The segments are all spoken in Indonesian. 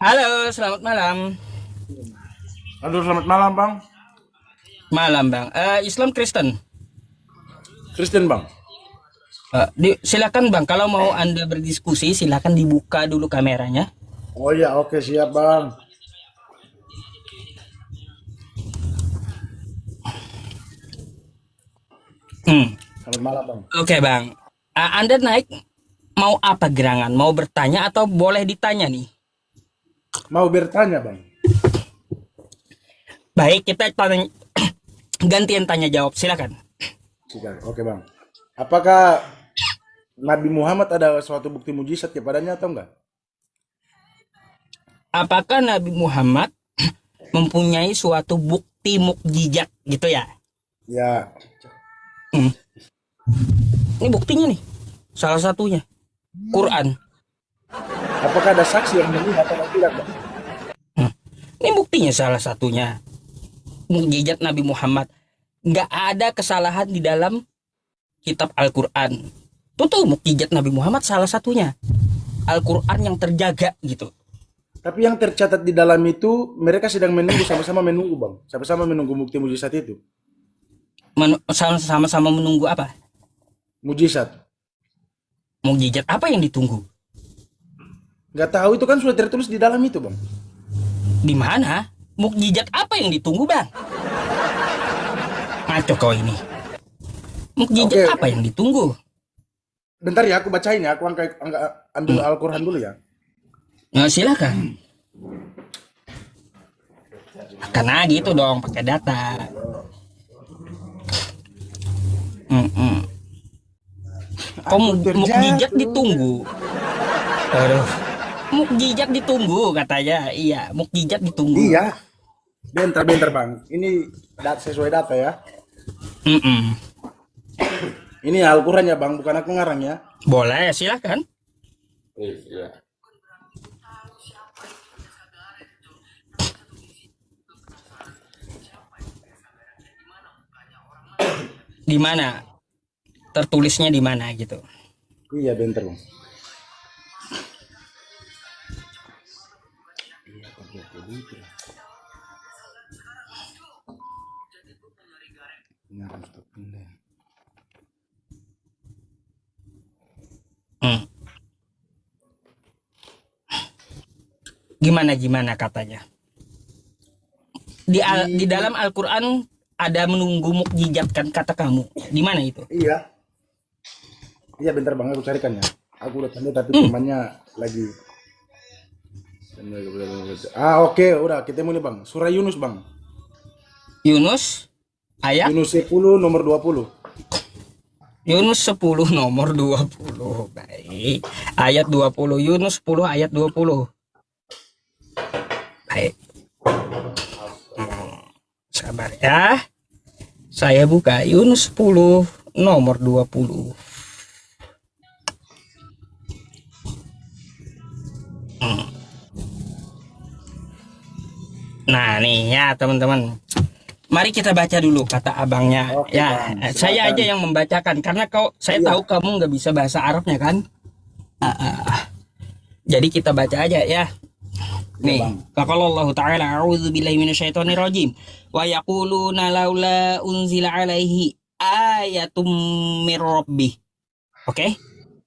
Halo, selamat malam. Halo, selamat malam, Bang. Malam, Bang. Islam Kristen. Kristen, Bang. Silakan, Bang. Kalau mau Anda berdiskusi, silakan dibuka dulu kameranya. Oh iya, oke, siap, Bang. Hmm. Selamat malam, Bang. Oke, Bang. Anda naik mau apa gerangan? Mau bertanya atau boleh ditanya nih? Mau bertanya, Bang. Baik, kita tanya, gantian tanya jawab. Silakan. Siap. Oke, Bang. Apakah Nabi Muhammad ada suatu bukti mujizat kepadanya atau enggak? Apakah Nabi Muhammad mempunyai suatu bukti mukjizat gitu ya? Ya, Hmm. Ini buktinya nih. Salah satunya Quran. apakah ada saksi yang melihat atau tidak, Bang? Ini buktinya salah satunya. Mukjizat Nabi Muhammad. Nggak ada kesalahan di dalam kitab Al-Quran. Itu tuh mukjizat Nabi Muhammad salah satunya. Al-Quran yang terjaga gitu. Tapi yang tercatat di dalam itu, mereka sedang menunggu, sama-sama menunggu, Bang. Sama-sama menunggu bukti mujizat itu. Sama-sama menunggu apa? Mujizat. Mukjizat apa yang ditunggu? Nggak tahu, itu kan sudah tertulis di dalam itu, Bang. Di mana? Mukjizat apa yang ditunggu, Bang? Ngaco kau ini. Mukjizat Oke, apa yang ditunggu? bentar ya, aku bacain ya. Aku ambil Hmm. Al-Quran dulu ya. Nah, silakan. Karena gitu dong, pakai data. Mm-mm. Kok Aku mukjizat terjatuh. ditunggu? Aduh. Mukjizat ditunggu katanya. Iya, mukjizat ditunggu. Iya, bentar, Bang. Ini sesuai data ya. Mm-mm. Ini Al-Quran ya, Bang, bukan aku ngarang ya. Boleh, silakan. Iya. Di mana? Tertulisnya di mana gitu. Iya, bentar, Bang. Hmm. Gimana katanya? Di Di dalam Al-Qur'an ada menunggu mukjizat kan kata kamu. Di mana itu? iya. Iya, bentar, Bang, aku carikan ya. Aku udah tanda tapi Hmm. temannya lagi. Oke, udah ketemu nih, Bang. Surah Yunus, Bang. Yunus ayat Yunus 10 nomor 20. Yunus 10 nomor 20. Baik. Ayat 20. Yunus 10 ayat 20. Baik. Sabar ya. Saya buka Yunus 10 nomor 20. Nah, nih ya teman-teman. Mari kita baca dulu kata abangnya. Oke, Ya, Bang, saya silakan. aja yang membacakan karena saya Iya. tahu kamu nggak bisa bahasa Arabnya kan. Jadi kita baca aja ya. Iya, Nih, Bang. kalau Allah Ta'ala a'udzubillahi minasyaitonirrajim wa yaquluna laula unzila alaihi ayatum mir rabbih. Oke?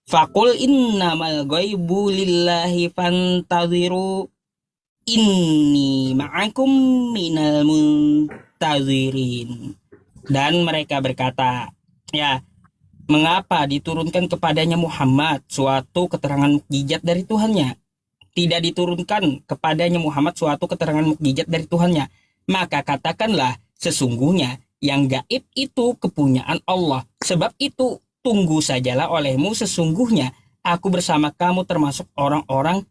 Faqul innamal ghaibu lillahi fantaziru inni ma'akum minal muntazirin. Dan mereka berkata, ya, mengapa diturunkan kepadanya Muhammad suatu keterangan mukjizat dari Tuhannya? Tidak diturunkan kepadanya Muhammad suatu keterangan mukjizat dari Tuhannya. Maka katakanlah sesungguhnya yang gaib itu kepunyaan Allah. Sebab itu tunggu sajalah olehmu sesungguhnya aku bersama kamu termasuk orang-orang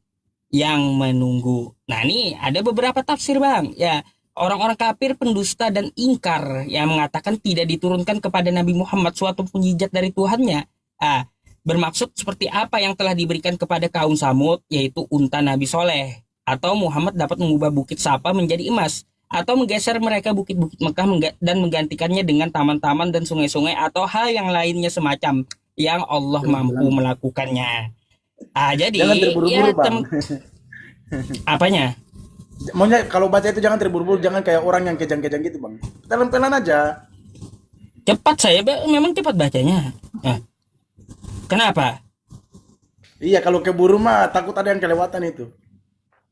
yang menunggu. Nah, ini ada beberapa tafsir, Bang. Ya, orang-orang kafir pendusta dan ingkar yang mengatakan tidak diturunkan kepada Nabi Muhammad suatu mukjizat dari Tuhannya. Bermaksud seperti apa yang telah diberikan kepada kaum Samud, yaitu unta Nabi Soleh. Atau Muhammad dapat mengubah bukit Sapa menjadi emas. Atau menggeser mereka bukit-bukit Mekah dan menggantikannya dengan taman-taman dan sungai-sungai atau hal yang lainnya semacam yang Allah mampu Jangan, melakukannya. Jadi jangan ya terburu-buru, Bang. Apanya? Maunya kalau baca itu jangan terburu-buru, jangan kayak orang yang kejang-kejang gitu bang. Pelan-pelan aja. Cepat saya memang cepat bacanya. Eh, kenapa? Iya kalau keburu mah takut ada yang kelewatan itu.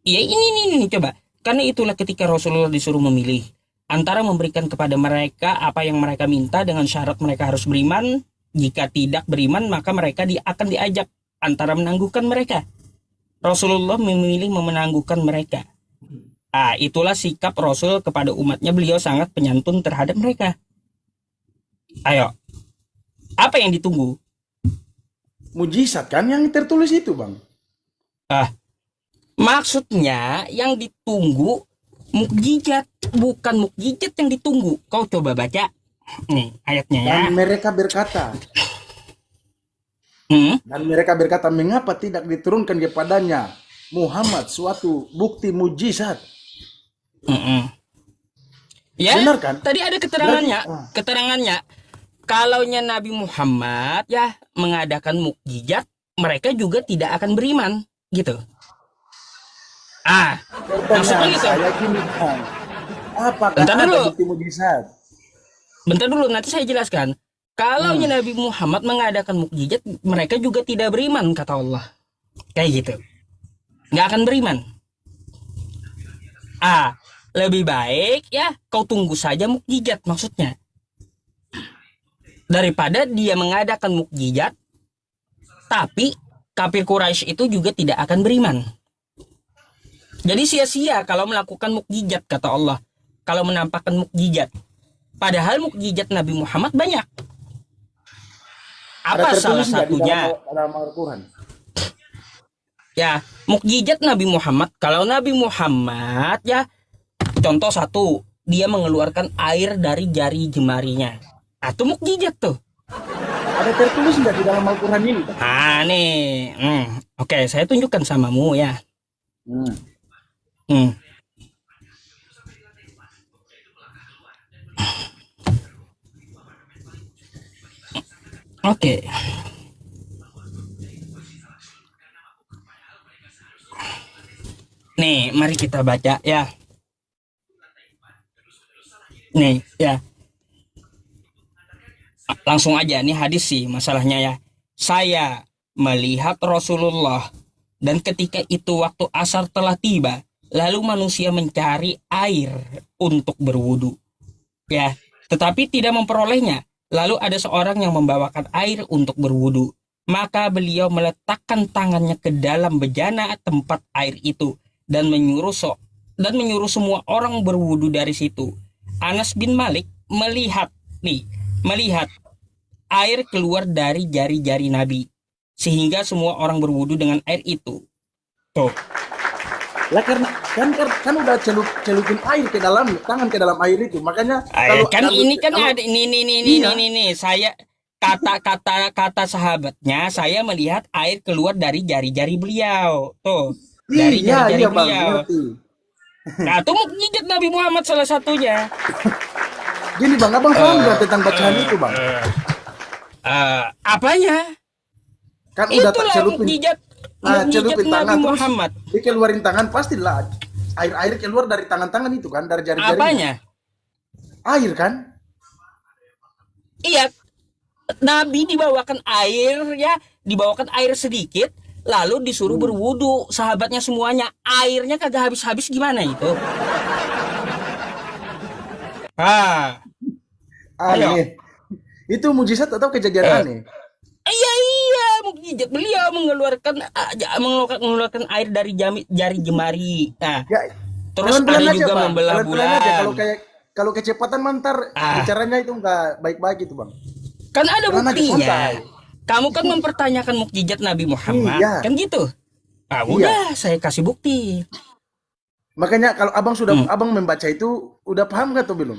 Iya ini coba. Karena itulah ketika Rasulullah disuruh memilih antara memberikan kepada mereka apa yang mereka minta dengan syarat mereka harus beriman. Jika tidak beriman maka mereka akan diajak antara menangguhkan mereka. Rasulullah memilih menangguhkan mereka. Itulah sikap Rasul kepada umatnya. Beliau sangat penyantun terhadap mereka. Ayo, apa yang ditunggu? Mujizat kan yang tertulis itu bang. Maksudnya yang ditunggu mukjizat, bukan mukjizat yang ditunggu. Kau coba baca nih ayatnya ya. Dan mereka berkata, dan mereka berkata, mengapa tidak diturunkan kepadanya Muhammad suatu bukti mujizat? Ya, benar kan? tadi ada keterangannya. Kalaunya Nabi Muhammad ya mengadakan mukjizat, mereka juga tidak akan beriman, gitu. Maksudnya gitu. Saya gini bang, apakah Bentar ada dulu. bukti mujizat? Bentar dulu, nanti saya jelaskan. Kalaunya Nabi Muhammad mengadakan mukjizat, mereka juga tidak beriman, kata Allah. Kayak gitu. Nggak akan beriman. Lebih baik ya kau tunggu saja mukjizat maksudnya. Daripada dia mengadakan mukjizat, tapi kafir Quraisy itu juga tidak akan beriman. Jadi sia-sia kalau melakukan mukjizat, kata Allah. Kalau menampakkan mukjizat. Padahal mukjizat Nabi Muhammad banyak. Apa salah satunya? Dalam Al-Quran. Ya, mukjizat Nabi Muhammad. Kalau Nabi Muhammad ya, contoh satu, dia mengeluarkan air dari jari jemarinya. Itu mukjizat tuh. Ada tertulis nggak di dalam Al-Quran ini? Nih. Oke, saya tunjukkan samamu ya. Oke. Nih, mari kita baca ya. Nih, ya. Langsung aja, nih hadis sih masalahnya ya. Saya melihat Rasulullah dan ketika itu waktu asar telah tiba, lalu manusia mencari air untuk berwudu. Ya, tetapi tidak memperolehnya. Lalu ada seorang yang membawakan air untuk berwudu. Maka beliau meletakkan tangannya ke dalam bejana tempat air itu dan menyuruh semua orang berwudu dari situ. Anas bin Malik melihat air keluar dari jari-jari Nabi sehingga semua orang berwudu dengan air itu. Tuh. Lah karena kan udah celupin air ke dalam tangan ke dalam air itu, makanya Ada ini saya kata sahabatnya, saya melihat air keluar dari jari-jari beliau. Tuh. Dari jari-jari beliau. Nah, itu mukjizat Nabi Muhammad salah satunya. Gini bang, abang paham nggak tentang bacaan itu bang? Apanya? Kan udah tak Itulah celupin, mukjizat celupin Nabi tangan Muhammad. terus dikeluarin tangan, pastilah air keluar dari tangan-tangan itu kan, dari jari-jarinya. Apanya? Air kan? Iya, Nabi dibawakan air sedikit, lalu disuruh berwudu sahabatnya semuanya. Airnya kagak habis-habis, gimana itu? Ayo. Aneh. Itu mujizat atau kejadian aneh? Iya, mukjizat beliau mengeluarkan air dari jari jemari. Nah, Ya, terus pelan-pelan ada aja, juga Bang. membelah Pelan-pelan aja. bulan. Kalau kecepatan mantar bicaranya itu nggak baik-baik itu bang. Kan ada Pelan aja, buktinya. santai. Kamu kan mempertanyakan mukjizat Nabi Muhammad, Iya. kan gitu? Udah, saya kasih bukti. Makanya kalau abang membaca itu udah paham nggak tuh belum?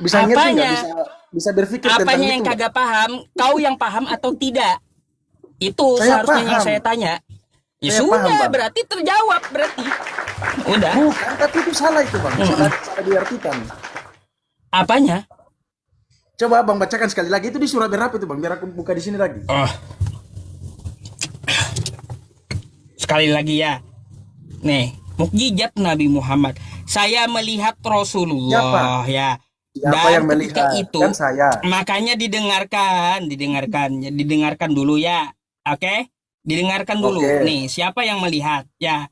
Bisa ngerti nggak? Bisa berpikir tentang Apanya itu yang nggak? kagak paham? Kau yang paham atau tidak? Itu Saya seharusnya yang paham. saya tanya. Ya Saya sudah, paham, Bang. berarti terjawab berarti. Udah. Bukan, tapi itu salah itu bang. Salah diartikan. Apanya? Coba abang bacakan sekali lagi, itu di surah berapa itu bang? Biar aku buka di sini lagi. Sekali lagi ya. Nih, mukjizat Nabi Muhammad. Saya melihat Rasulullah, Siapa? ya. Siapa Dan yang ketika melihat? itu, Kan saya. makanya didengarkan dulu ya. Oke? Didengarkan dulu. Oke. Nih, siapa yang melihat? Ya.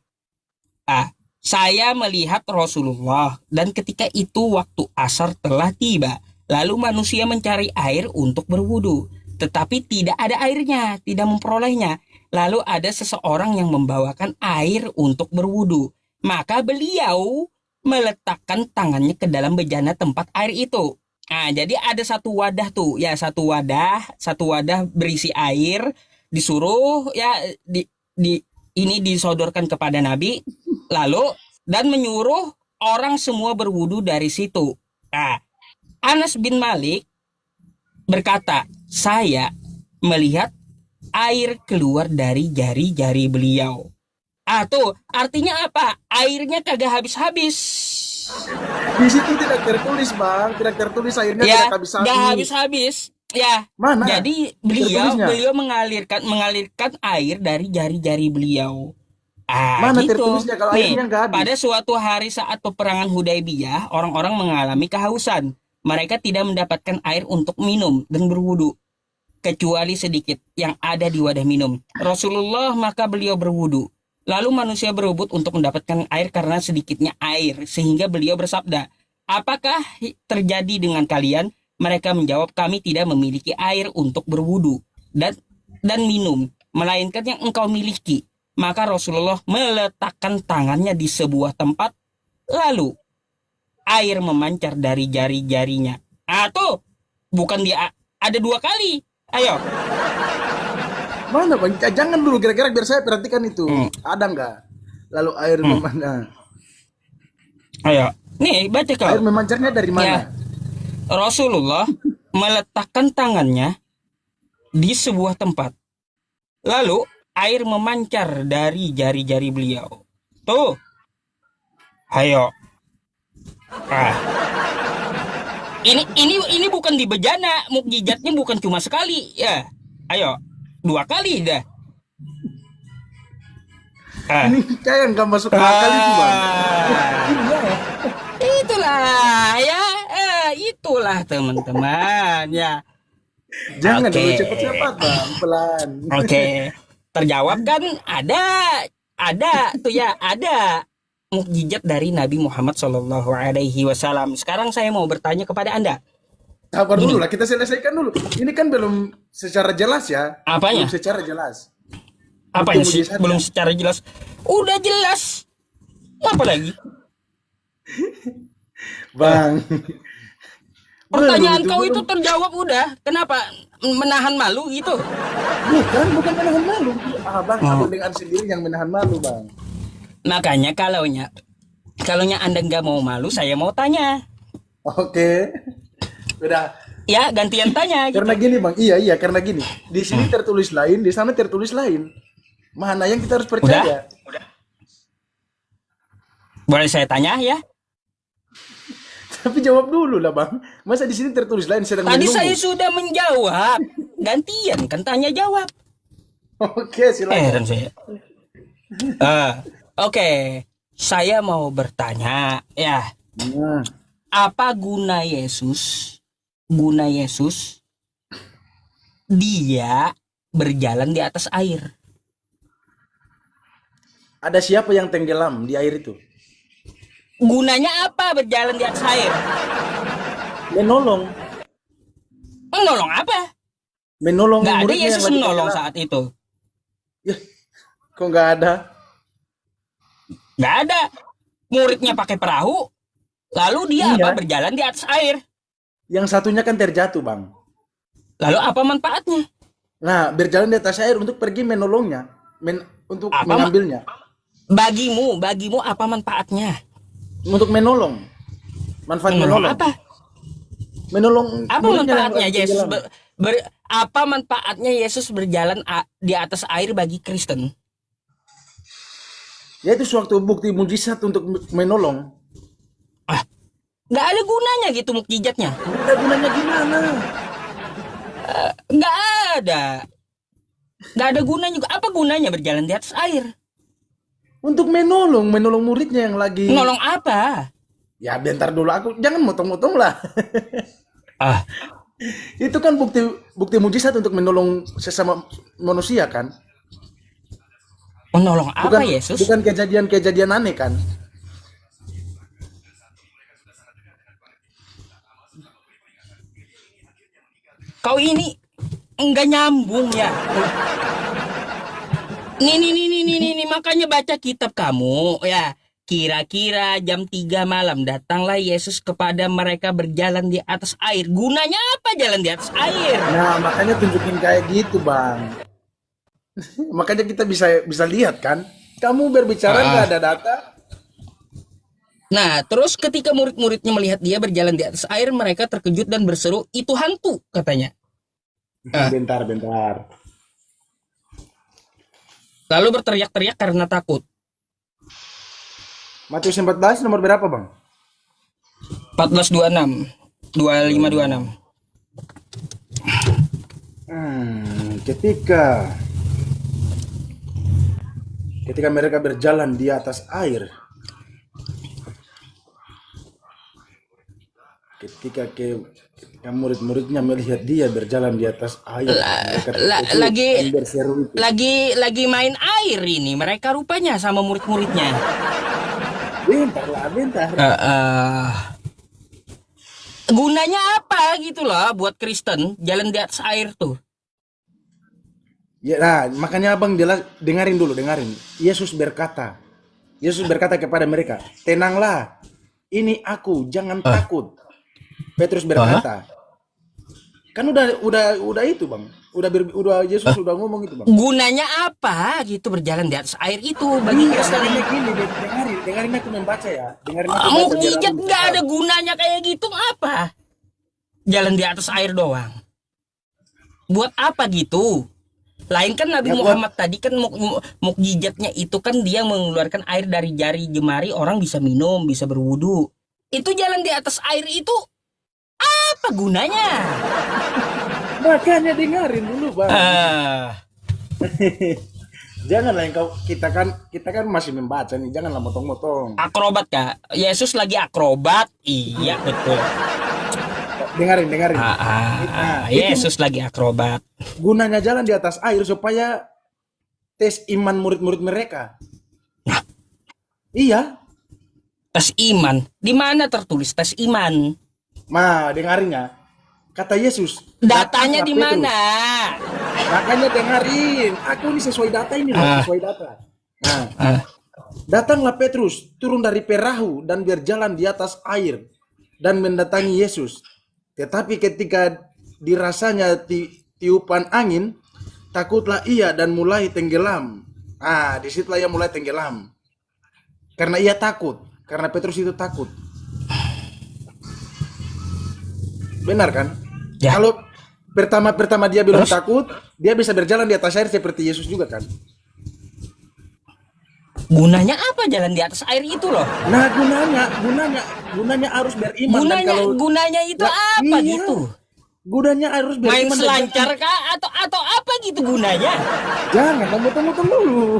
Ah, saya melihat Rasulullah dan ketika itu waktu asar telah tiba. Lalu manusia mencari air untuk berwudu, tetapi tidak ada airnya, tidak memperolehnya. Lalu ada seseorang yang membawakan air untuk berwudu. Maka beliau meletakkan tangannya ke dalam bejana tempat air itu. Nah, jadi ada satu wadah tuh, ya satu wadah berisi air, disuruh ya di ini disodorkan kepada Nabi, lalu dan menyuruh orang semua berwudu dari situ. Nah, Anas bin Malik berkata, saya melihat air keluar dari jari-jari beliau. Ah tuh, artinya apa? Airnya kagak habis-habis. Di situ tidak tertulis, Bang. Tidak tertulis airnya Ya, tidak gak habis-habis. habis-habis. Ya, Mana jadi beliau tertulisnya? beliau mengalirkan air dari jari-jari beliau. Ah, Mana gitu. tertulisnya kalau Nih, airnya nggak habis? pada suatu hari saat peperangan Hudaybiyah, orang-orang mengalami kehausan. Mereka tidak mendapatkan air untuk minum dan berwudu, kecuali sedikit yang ada di wadah minum. Rasulullah maka beliau berwudu. Lalu manusia berebut untuk mendapatkan air karena sedikitnya air, sehingga beliau bersabda, apakah terjadi dengan kalian? Mereka menjawab, kami tidak memiliki air untuk berwudu dan minum, melainkan yang engkau miliki. Maka Rasulullah meletakkan tangannya di sebuah tempat, lalu air memancar dari jari-jarinya. Tuh, bukan dia ada dua kali. Ayo. Mana, Bang? Jangan dulu gerak-gerak biar saya perhatikan itu. Hmm, Ada nggak? Lalu air hmm, memancar. ayo. Nih, baca Air kau. memancarnya dari mana? Ya, Rasulullah meletakkan tangannya di sebuah tempat. Lalu air memancar dari jari-jari beliau. Tuh, ayo. Ah, ini bukan di bejana, mukjizatnya bukan cuma sekali, ya. Ayo, dua kali dah. Ah. Ini kayak nggak masuk akal itu, Bang. Iya, itulah ya, itulah teman-teman ya. Jangan Oke, dulu cepat-cepat, Bang. Pelan. oke, terjawab kan? Ada tuh ya, ada mukjizat dari Nabi Muhammad Shallallahu Alaihi Wasallam. Sekarang saya mau bertanya kepada Anda, Sabar dulu gini, lah, kita selesaikan dulu. Ini kan belum secara jelas ya. Belum apanya? secara jelas. Bukti Apanya sih? Belum mujizatnya. secara jelas. Udah jelas. Apa lagi? Eh, Bang. Belum Pertanyaan itu, kau belum. itu terjawab udah. Kenapa menahan malu gitu? Bukan menahan malu. Bang, Oh, abang dengan sendiri yang menahan malu, Bang. makanya kalaunya Anda nggak mau malu, saya mau tanya. Oke. Udah. Ya, gantian tanya Karena gitu. gini, Bang. Iya, karena gini. Di sini Hmm. tertulis lain, di sana tertulis lain. Mana yang kita harus Udah? percaya? Boleh saya tanya ya? Tapi jawab dulu lah, Bang. Masa di sini tertulis lain sedang Tadi saya menunggu? sudah menjawab. Gantian kan tanya jawab. Oke, silakan. Heran saya. Ah, oke. Saya mau bertanya ya, Nah, apa guna Yesus? Guna Yesus dia berjalan di atas air. ada siapa yang tenggelam di air itu? Gunanya apa berjalan di atas air? Menolong. Menolong apa? Menolong Nggak ada muridnya yang Yesus lagi menolong tenggelam. saat itu. Ya, kok nggak ada? Nggak ada. Muridnya pakai perahu, lalu dia apa? Iya. Berjalan di atas air. Yang satunya kan terjatuh, Bang. Lalu apa manfaatnya? Nah, berjalan di atas air untuk pergi menolongnya, untuk Apa mengambilnya, bagimu apa manfaatnya? untuk menolong. Manfaat Menolong menolong. apa? Menolong Apa muridnya yang manfaatnya lagi Yesus tenggelam. apa manfaatnya Yesus berjalan di atas air bagi Kristen? Yaitu suatu bukti mujizat untuk menolong. Ah, nggak ada gunanya gitu mukjizatnya. Ada gunanya gimana? Nggak ada. Nggak ada gunanya juga. Apa gunanya berjalan di atas air? Untuk menolong muridnya yang lagi. Nolong apa? Ya bentar dulu, aku jangan motong-motong lah. Ah, Itu kan bukti bukti mujizat untuk menolong sesama manusia kan? menolong Bukan apa Yesus? bukan kejadian-kejadian aneh kan? Kau ini enggak nyambung ya. Nih, makanya baca kitab kamu ya. Kira-kira jam 3 malam datanglah Yesus kepada mereka berjalan di atas air. Gunanya apa jalan di atas air? Nah, makanya tunjukin kayak gitu, Bang. Makanya kita bisa bisa lihat kan? Kamu berbicara nggak Ah. ada data? Nah, terus ketika murid-muridnya melihat dia berjalan di atas air, mereka terkejut dan berseru, itu hantu, katanya. Ah. Bentar, bentar. Lalu berteriak-teriak karena takut. Matius 14 nomor berapa, Bang? 14:26, 25:26. Ketika ketika mereka berjalan di atas air, ketika murid-muridnya melihat dia berjalan di atas air, mereka terkejut Lagi dan berseru itu. lagi main air ini mereka rupanya sama murid-muridnya. Bentar lah, bentar. Gunanya apa gitu loh buat Kristen jalan di atas air tuh? Ya, nah, makanya abang dengarin dulu, dengarin. Yesus berkata kepada mereka, tenanglah, ini aku, jangan takut. Petrus berkata, kan udah itu bang, udah Yesus udah ngomong itu bang. Gunanya apa gitu berjalan di atas air itu bagi Kristen? Makanya gini, dengarin aku membaca ya, dengarin aku baca Mukjizat biar nggak ada gunanya kayak gitu apa? Jalan di atas air doang. Buat apa gitu? Lain kan Nabi Muhammad tadi kan mukjizatnya itu kan dia mengeluarkan air dari jari jemari, orang bisa minum, bisa berwudu. Itu jalan di atas air itu apa gunanya? Makanya dengarin dulu bang. Janganlah kita kan masih membaca nih, janganlah motong-motong. Akrobat Kak, Yesus lagi akrobat, iya betul. Dengarin. Yesus lagi akrobat. Gunanya jalan di atas air supaya tes iman murid-murid mereka. Iya. Tes iman. Di mana tertulis tes iman? Dengarin ya. Kata Yesus. Datanya di mana? Makanya dengarin. Aku ini sesuai data ini loh, sesuai data. Datanglah Petrus turun dari perahu dan berjalan di atas air dan mendatangi Yesus. Tetapi ketika dirasanya tiupan angin, takutlah ia dan mulai tenggelam. Disitulah ia mulai tenggelam. Karena ia takut. Karena Petrus itu takut. Benar kan? Ya. Kalau pertama dia belum takut, dia bisa berjalan di atas air seperti Yesus juga kan? Gunanya apa jalan di atas air itu loh? Nah gunanya harus beriman. Gunanya itu apa iya. Gitu? Gunanya harus beriman. Main selancar kah atau apa gitu gunanya? Jangan motong-motong dulu.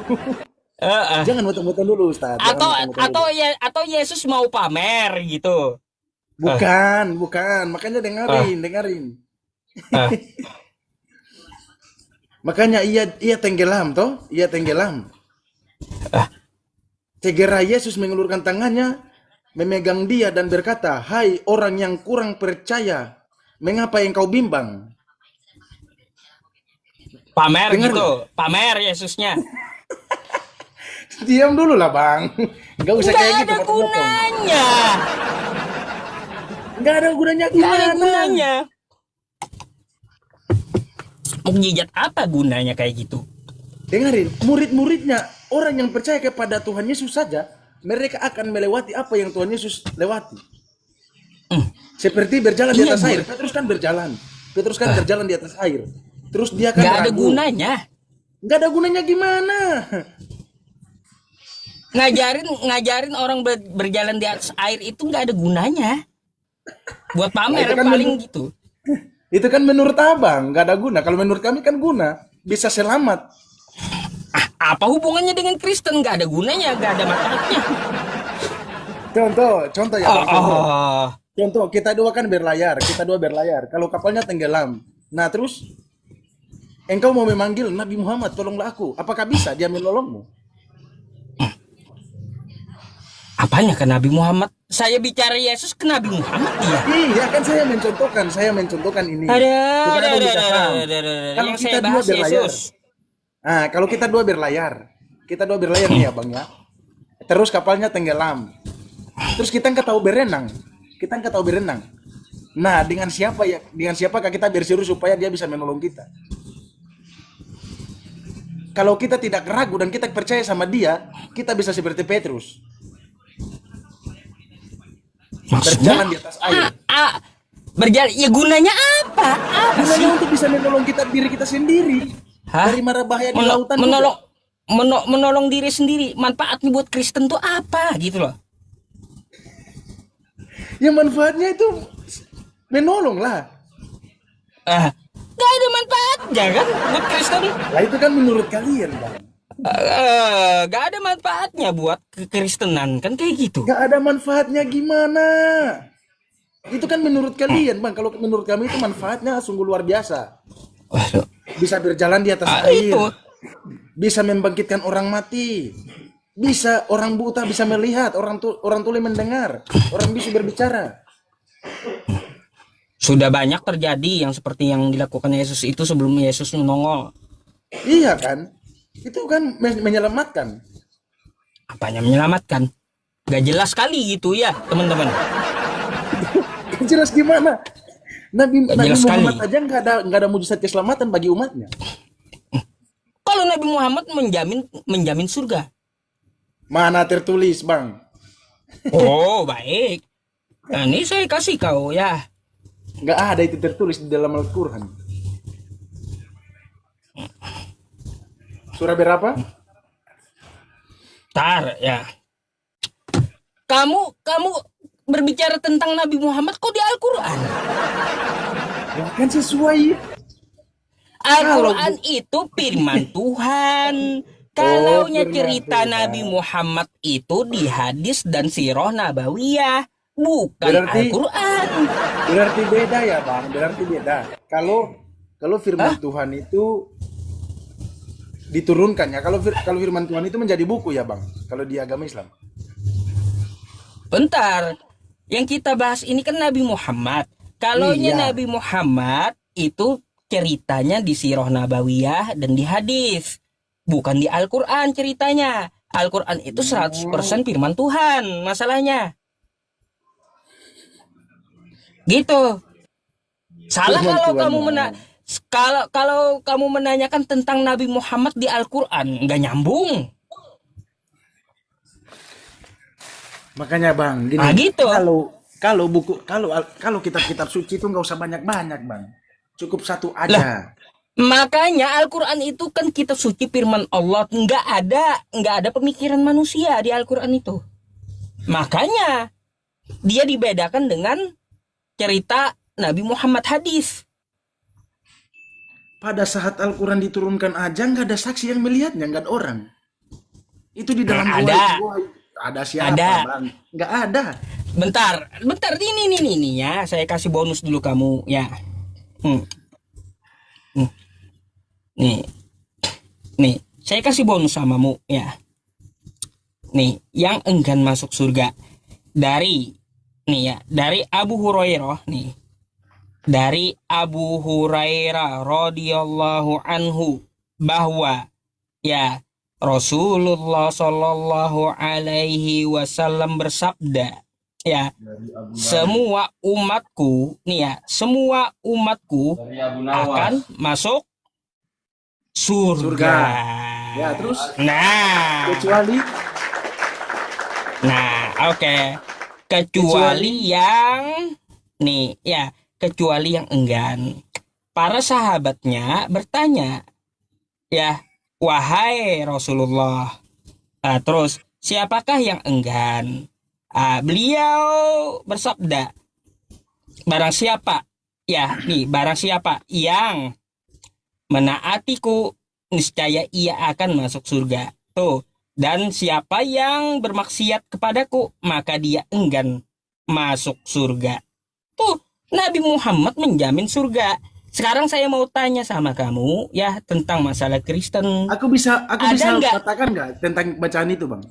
Jangan motong-motong dulu Ustaz. Atau Yesus mau pamer gitu. Bukan. Makanya dengarin. Makanya ia tenggelam toh? Ia tenggelam. Segera Yesus mengelurkan tangannya, memegang dia dan berkata, "Hai orang yang kurang percaya, mengapa engkau bimbang?" Pamer gitu, pamer Yesusnya. Diam dulu lah bang, nggak usah kayak gitu. Nggak ada gunanya. Nggak ada gunanya gimana? Mukjizat apa gunanya kayak gitu? Dengarin, murid-muridnya, orang yang percaya kepada Tuhan Yesus saja, mereka akan melewati apa yang Tuhan Yesus lewati. Seperti berjalan di atas air. Petrus kan berjalan di atas air. Terus dia kan nggak ada gunanya. Nggak ada gunanya gimana? Ngajarin orang berjalan di atas air itu nggak ada gunanya. Buat pamer kan paling gitu. Itu kan menurut abang nggak ada guna. Kalau menurut kami kan guna, bisa selamat. Apa hubungannya dengan Kristen? Gak ada gunanya, gak ada manfaatnya. Contoh ya Oh, Bang, contoh. oh. Contoh, kita dua berlayar. Kalau kapalnya tenggelam, nah terus engkau mau memanggil Nabi Muhammad, tolonglah aku. Apakah bisa dia menolongmu? Apanya ke Nabi Muhammad? Saya bicara Yesus ke Nabi Muhammad dia. Iya kan saya mencontohkan ini Ada, supaya ada, Abang ada, bisa ada, paham. ada, ada. Kalau Yang kita saya dua bahas berlayar, Yesus. kalau kita dua berlayar nih ya Bang ya. Terus kapalnya tenggelam. Terus kita nggak tahu berenang. Nah, dengan siapakah kita berseru supaya dia bisa menolong kita? Kalau kita tidak ragu dan kita percaya sama dia, kita bisa seperti Petrus, Maksudnya? berjalan di atas air. Berjalan. Ya gunanya apa? Apa sih? Gunanya untuk bisa menolong diri kita sendiri Hah? dari mara bahaya di Meno- lautan menolong, juga. menolong diri sendiri. Manfaatnya buat Kristen tuh apa gitu loh? Ya manfaatnya itu menolong lah. Gak ada manfaatnya kan buat Kristen. Lah itu kan menurut kalian Bang. Gak ada manfaatnya buat kekristenan kan kayak gitu. Gak ada manfaatnya gimana? Itu kan menurut kalian Bang. Kalau menurut kami itu manfaatnya sungguh luar biasa. Waduh. Bisa berjalan di atas air. Itu. Bisa membangkitkan orang mati. Bisa orang buta bisa melihat, orang tuli mendengar, orang bisu berbicara. Sudah banyak terjadi yang seperti yang dilakukan Yesus itu sebelum Yesus menongol. Iya kan? Itu kan menyelamatkan. Apanya menyelamatkan? Gak jelas sekali gitu ya teman-teman. Jelas gimana? Nabi Jelas Muhammad sekali. aja nggak ada mujizat keselamatan bagi umatnya. Kalau Nabi Muhammad menjamin surga. Mana tertulis Bang? Oh baik. Nah, ini saya kasih kau ya. Nggak ada itu tertulis di dalam Al-Quran. Surah berapa? Tar ya. Kamu berbicara tentang Nabi Muhammad kok di Al-Quran? Ya kan sesuai. Al-Quran itu firman Tuhan. Kalaunya firman cerita Tuhan. Nabi Muhammad itu di hadis dan sirah nabawiyah, bukan Berarti- Al-Quran. Berarti beda ya Bang, berarti beda. Kalau firman Tuhan itu diturunkan ya. Kalau firman Tuhan itu menjadi buku ya Bang. Kalau di agama Islam. Bentar, yang kita bahas ini kan Nabi Muhammad. Kalaunya Iya. Nabi Muhammad itu ceritanya di sirah nabawiyah dan di hadis, bukan di Al-Quran ceritanya. Al-Quran itu 100% firman Tuhan masalahnya. Gitu. Salah Firman kalau Tuhan, kamu Bang. kalau kamu menanyakan tentang Nabi Muhammad di Al-Quran, nggak nyambung. Makanya Bang, gini. Ah, gitu. Kalau kitab-kitab suci itu nggak usah banyak-banyak Bang. Cukup satu aja. Makanya Al-Quran itu kan kitab suci firman Allah, nggak ada pemikiran manusia di Al-Quran itu. Makanya dia dibedakan dengan cerita Nabi Muhammad hadis. Pada saat Al-Quran diturunkan aja nggak ada saksi yang melihatnya, nggak ada orang. Itu di dalam Ada. gua ada siapa Ada. Bang? Nggak ada. Bentar, ini ya, saya kasih bonus dulu kamu ya. Nih, saya kasih bonus samamu ya. Nih, yang enggan masuk surga dari Abu Hurairah nih. Dari Abu Hurairah radhiyallahu anhu bahwa ya Rasulullah Shallallahu alaihi wasallam bersabda ya, semua umatku akan masuk surga. Ya, terus Nah, kecuali oke. Kecuali yang enggan. Para sahabatnya bertanya, ya, wahai Rasulullah. Terus siapakah yang enggan? Beliau bersabda, barang siapa yang menaatiku niscaya ia akan masuk surga. Tuh. Dan siapa yang bermaksiat kepadaku, maka dia enggan masuk surga. Tuh, Nabi Muhammad menjamin surga. Sekarang saya mau tanya sama kamu ya tentang masalah Kristen. Aku bisa Ada nggak katakan nggak tentang bacaan itu, Bang?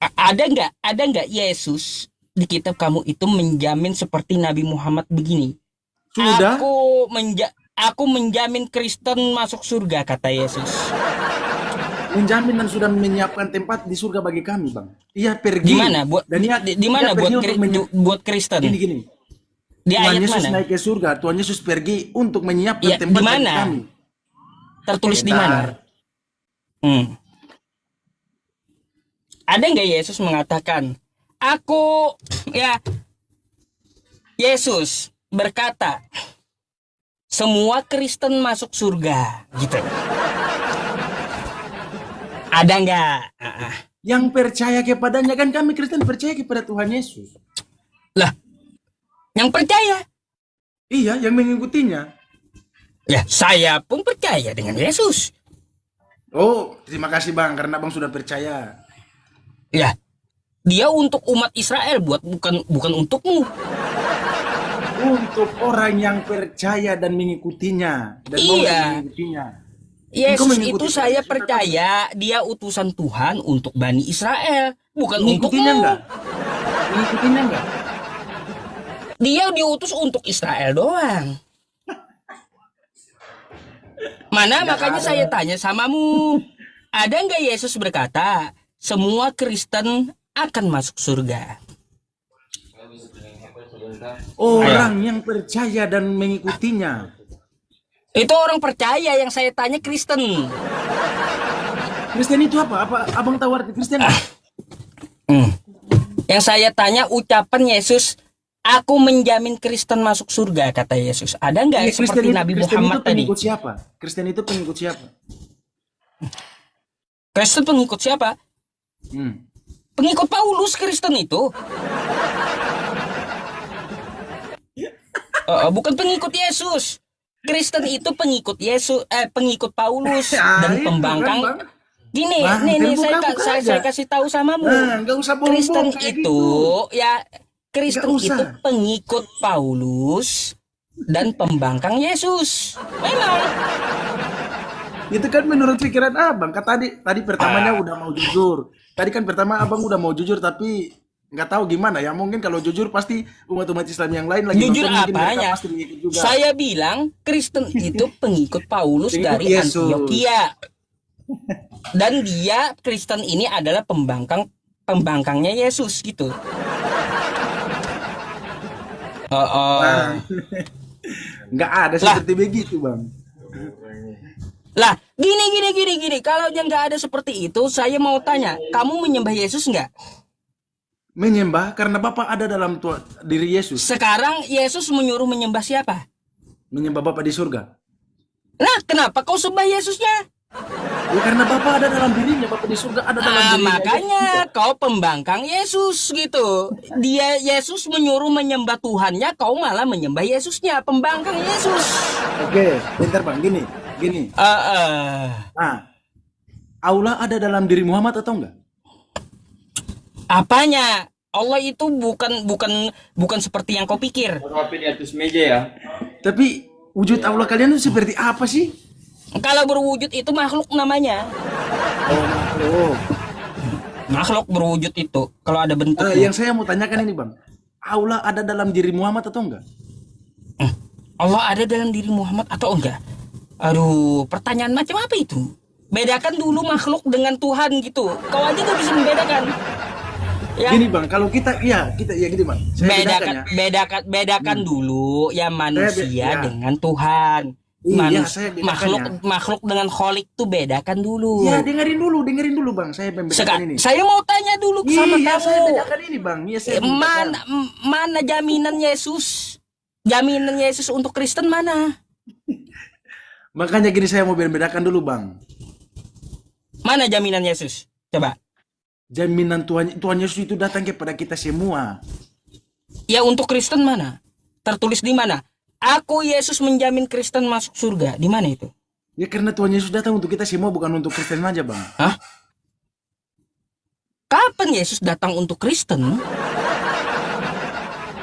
ada nggak Yesus di kitab kamu itu menjamin seperti Nabi Muhammad begini? Sudah. Aku menjamin Kristen masuk surga, kata Yesus. Menjamin dan sudah menyiapkan tempat di surga bagi kami, Bang. Ia pergi. Di mana buat Dan di mana buat Kristen? Gini. Di Tuhan ayat Yesus mana? naik ke surga, Tuhan Yesus pergi untuk menyiapkan Ya, tempat di bagi mana? kami. Tertulis di mana? Bentar. Ada nggak Yesus mengatakan, aku ya Yesus berkata, semua Kristen masuk surga, gitu. Ada nggak? Yang percaya kepadanya, kan kami Kristen percaya kepada Tuhan Yesus. Lah, yang percaya? Iya, yang mengikutinya. Ya, saya pun percaya dengan Yesus. Oh, terima kasih, Bang, karena Bang sudah percaya. Ya, dia untuk umat Israel, bukan untukmu. Untuk orang yang percaya dan mengikutinya dan mau Iya. mengikutinya. Yesus mengikuti itu Tuhan saya Yesus, percaya dia utusan Tuhan untuk Bani Israel, bukan Mengikutinya untukmu. enggak? Mengikutinya enggak? Dia diutus untuk Israel doang. Mana makanya saya tanya samamu, ada nggak Yesus berkata semua Kristen akan masuk surga? Orang yang percaya dan mengikutinya. Itu orang percaya, yang saya tanya Kristen. Kristen itu apa? Apa Abang tahu arti Kristen? Yang saya tanya ucapan Yesus, aku menjamin Kristen masuk surga, kata Yesus. Ada nggak Iya, seperti Nabi Muhammad itu tadi? pengikut siapa? Kristen itu pengikut siapa? Kristen pengikut siapa? Pengikut Paulus Kristen itu. Bukan pengikut Yesus. Kristen itu pengikut Yesus, pengikut Paulus dan itu pembangkang. kan, Bang. Gini, Bang, nih buka saya aja. kasih tahu samamu. Nggak usah bohong-bohong Kristen kayak itu gitu. ya Kristen Nggak usah. itu pengikut Paulus dan pembangkang Yesus. Memang. Itu kan menurut pikiran Abang. Kan tadi pertamanya udah mau jujur. Tadi kan pertama Abang udah mau jujur tapi nggak tahu gimana ya. Mungkin kalau jujur pasti umat-umat Islam yang lain lagi Jujur nonton, mungkin mereka apanya? pasti mengikut juga. Saya bilang Kristen itu pengikut Paulus Pengikut dari Yesus. Antioquia. Dan dia Kristen ini adalah pembangkangnya Yesus gitu. Nggak ada seperti begitu, Bang. Lah, gini. Kalau yang nggak ada seperti itu, saya mau tanya, kamu menyembah Yesus nggak? Menyembah karena Bapa ada dalam diri Yesus. Sekarang Yesus menyuruh menyembah siapa? Menyembah Bapa di surga. Nah, kenapa kau sembah Yesusnya? Ya karena Bapa ada dalam dirinya, Bapa di surga ada dalam dirinya. Makanya kau pembangkang Yesus gitu. Dia Yesus menyuruh menyembah Tuhannya, kau malah menyembah Yesusnya, pembangkang Yesus. Oke, bentar Bang, gini. Allah ada dalam diri Muhammad atau enggak? Apanya? Allah itu bukan seperti yang kau pikir. Kopi di atas meja ya. Tapi wujud Allah kalian itu seperti apa sih? Kalau berwujud itu makhluk namanya. Oh, makhluk. Makhluk berwujud itu kalau ada bentuknya. Yang saya mau tanyakan ini Bang, Allah ada dalam diri Muhammad atau enggak? Allah ada dalam diri Muhammad atau enggak? Aduh, pertanyaan macam apa itu? Bedakan dulu makhluk dengan Tuhan gitu. Kau aja gak bisa membedakan. Ya. Gini Bang, kalau kita gini Bang. Saya bedakan dulu ya manusia dengan Tuhan. Iya, saya makhluk dengan kholik tuh bedakan dulu. Ya, dengerin dulu Bang. Saya membedakan ini. Saya mau tanya dulu sama kamu. Saya bedakan ini Bang. Iya, saya mana jaminan Yesus? Jaminan Yesus untuk Kristen mana? Makanya gini saya mau bedakan dulu Bang. Mana jaminan Yesus? Coba. Jaminan Tuhan Yesus itu datang kepada kita semua. Ya untuk Kristen mana? Tertulis di mana? Aku Yesus menjamin Kristen masuk surga. Di mana itu? Ya karena Tuhan Yesus datang untuk kita semua, bukan untuk Kristen aja, Bang. Hah? Kapan Yesus datang untuk Kristen?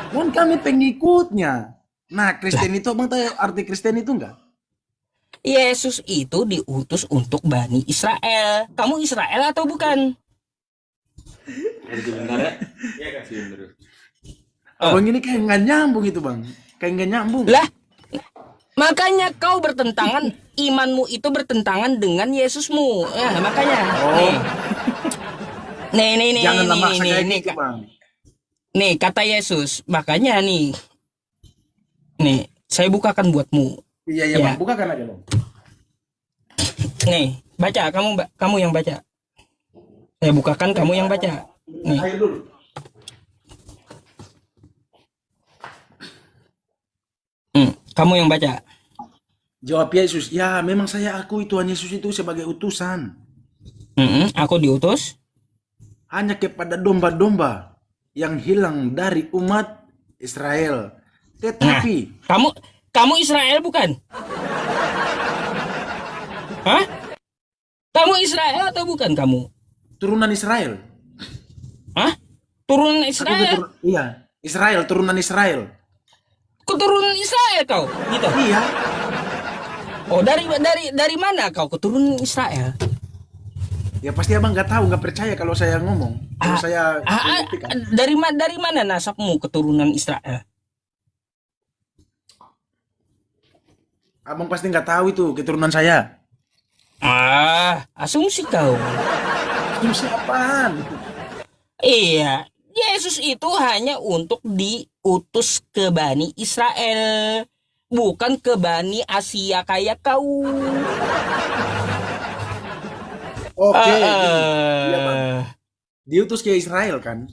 Kan kami pengikutnya. Nah, Kristen itu, Bang, tahu arti Kristen itu enggak? Yesus itu diutus untuk Bani Israel. Kamu Israel atau bukan? Abang ini kayak nggak nyambung itu, Bang. Kayak nggak nyambung. Lah, makanya kau bertentangan, imanmu itu bertentangan dengan Yesusmu. Ya, makanya. Oh. Nih, Janganlah maksa nih, kayak nih, gitu, Bang. nih, kata Yesus. Makanya nih, saya bukakan buatmu. Iya, Ya. Bang. Bukakan aja, Bang. Nih, baca. Kamu yang baca. Saya bukakan, kamu yang baca. Nih. Air dulu. Kamu yang baca. Jawab Yesus, ya memang saya akui Tuhan Yesus itu sebagai utusan. Aku diutus Hanya kepada domba-domba yang hilang dari umat Israel. Tetapi, kamu Israel bukan? Hah? Kamu Israel atau bukan kamu? turunan Israel. Hah? Turunan Aku Israel? iya, Israel, turunan Israel. Keturunan Israel kau? Gitu. Iya, Oh, dari mana kau keturunan Israel? ya pasti abang nggak tahu, nggak percaya kalau saya ngomong. Kalau saya buktikan. Dari mana nasabmu keturunan Israel? Abang pasti nggak tahu itu keturunan saya. Asumsi kau. Itu apaan? Iya, Yesus itu hanya untuk diutus ke Bani Israel, bukan ke Bani Asia kayak kau. Oke, iya bang. Diutus ke Israel kan?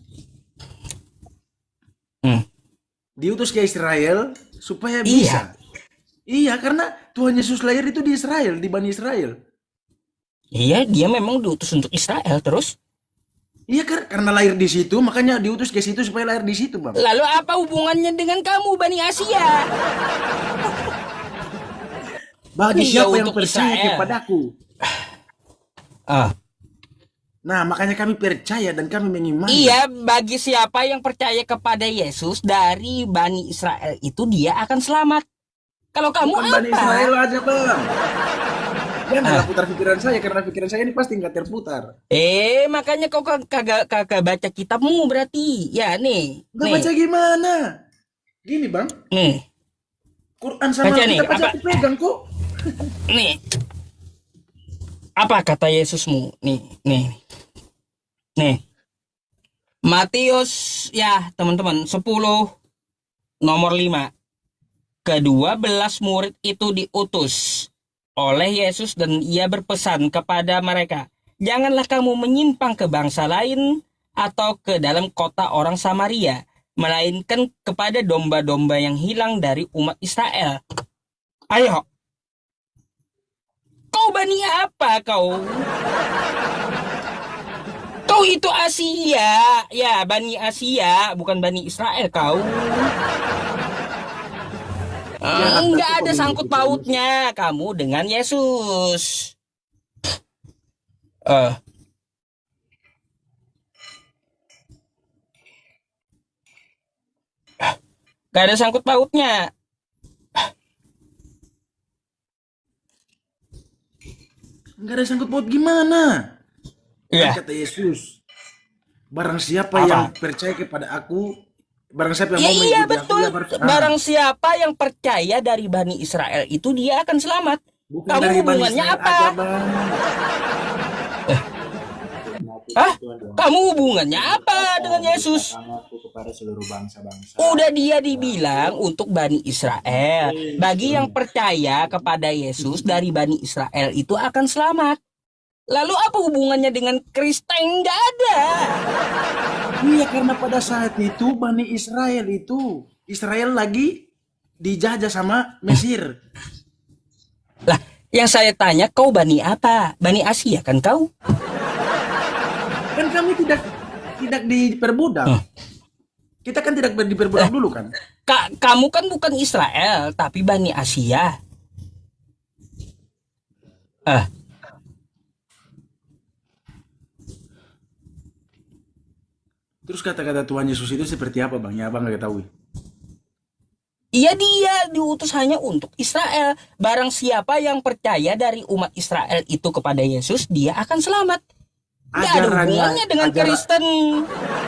Diutus ke Israel supaya bisa. Iya, karena Tuhan Yesus lahir itu di Israel, di Bani Israel. Iya, dia memang diutus untuk Israel terus. Iya, karena lahir di situ, makanya diutus ke situ supaya lahir di situ, bang. Lalu apa hubungannya dengan kamu, Bani Asia? Bagi Iya, siapa yang untuk percaya Israel. kepadaku. Nah, makanya kami percaya dan kami mengimani. Iya, bagi siapa yang percaya kepada Yesus dari Bani Israel itu dia akan selamat. Kalau kamu Bukan apa? Bani Israel aja, bang. Janganlah putar pikiran saya, karena pikiran saya ini pasti nggak terputar. Makanya kau kagak baca kitabmu berarti. Ya, nih. Nggak baca gimana? Gini, bang. Nih. Quran sama Baca nih, kitab aja aku pegang kok. Nih. Apa kata Yesusmu? Nih. Matius ya, teman-teman, 10 nomor 5. Ke-12 murid itu diutus oleh Yesus dan ia berpesan kepada mereka, janganlah kamu menyimpang ke bangsa lain atau ke dalam kota orang Samaria, melainkan kepada domba-domba yang hilang dari umat Israel. Ayo. Kau Bani apa kau? Kau itu Asia. Ya, Bani Asia, bukan Bani Israel kau. Enggak ada sangkut pautnya kamu dengan Yesus. Gak ada sangkut pautnya. Nggak ada sangkut paut gimana? Iya. Kata Yesus, barang siapa yang percaya kepada aku, barang siapa yang mau mengikuti aku, betul. Barang siapa yang percaya dari Bani Israel itu dia akan selamat. Bukan kamu dari Bani hubungannya Israel apa? aja, bang. Kamu hubungannya apa dengan Yesus? Kepada seluruh bangsa-bangsa. Udah dia dibilang untuk Bani Israel. Bagi yang percaya kepada Yesus dari Bani Israel itu akan selamat. Lalu apa hubungannya dengan Kristen? Nggak ada. Iya, karena pada saat itu Bani Israel lagi dijajah sama Mesir. Lah, yang saya tanya, kau Bani apa? Bani Asia kan kau? Kan kami tidak diperbudak. Kita kan tidak diperbudak dulu kan? Kamu kan bukan Israel, tapi Bani Asia. Ah, Terus kata-kata Tuhan Yesus itu seperti apa bang? Ya abang nggak ketahui. iya dia diutus hanya untuk Israel. Barang siapa yang percaya dari umat Israel itu kepada Yesus, dia akan selamat. Nggak ada hubungannya dengan Kristen.